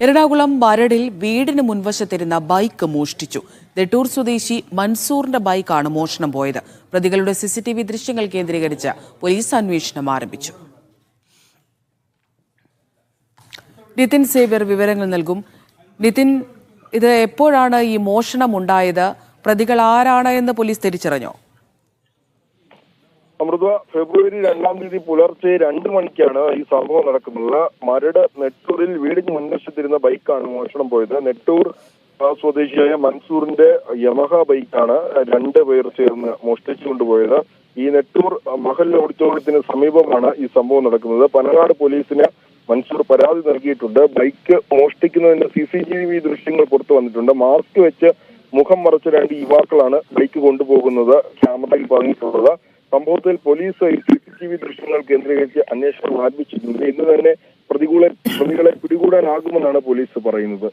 എറണാകുളം മരടിൽ വീടിന് മുൻവശത്തിരുന്ന ബൈക്ക് മോഷ്ടിച്ചു. നെട്ടൂർ സ്വദേശി മൻസൂറിന്റെ ബൈക്കാണ് മോഷണം പോയത്. പ്രതികളുടെ CCTV ദൃശ്യങ്ങൾ കേന്ദ്രീകരിച്ച് പോലീസ് അന്വേഷണം ആരംഭിച്ചു. നിതിൻ സേവ്യർ വിവരങ്ങൾ നൽകും. നിതിൻ, ഇത് എപ്പോഴാണ് ഈ മോഷണം ഉണ്ടായത്? പ്രതികൾ ആരാണ് എന്ന് പോലീസ് തിരിച്ചറിഞ്ഞോ? അമൃത, ഫെബ്രുവരി 2-ാം തീയതി പുലർച്ചെ 2 മണിക്കാണ് ഈ സംഭവം നടക്കുന്നത്. മരട് നെട്ടൂരിൽ വീടിന് മുൻവശത്തിരുന്ന ബൈക്കാണ് മോഷണം പോയത്. നെട്ടൂർ സ്വദേശിയായ മൻസൂറിന്റെ യമഹ ബൈക്കാണ് 2 പേർ ചേർന്ന് മോഷ്ടിച്ചു കൊണ്ടുപോയത്. ഈ നെട്ടൂർ മഹൽ ഓഡിറ്റോറിയത്തിന് സമീപമാണ് ഈ സംഭവം നടക്കുന്നത്. പനങ്ങാട് പോലീസിന് മൻസൂർ പരാതി നൽകിയിട്ടുണ്ട്. ബൈക്ക് മോഷ്ടിക്കുന്നതിന്റെ CCTV ദൃശ്യങ്ങൾ പുറത്തു വന്നിട്ടുണ്ട്. മാസ്ക് വെച്ച് മുഖം മറച്ച 2 യുവാക്കളാണ് ബൈക്ക് കൊണ്ടുപോകുന്നത് ക്യാമറയിൽ പതിഞ്ഞിട്ടുള്ളത്. സംഭവത്തിൽ പോലീസ് CCTV ദൃശ്യങ്ങൾ കേന്ദ്രീകരിച്ച് അന്വേഷണം ആരംഭിച്ചിട്ടുണ്ട്. ഇന്ന് തന്നെ പ്രതികളെ പിടികൂടാനാകുമെന്നാണ് പോലീസ് പറയുന്നത്.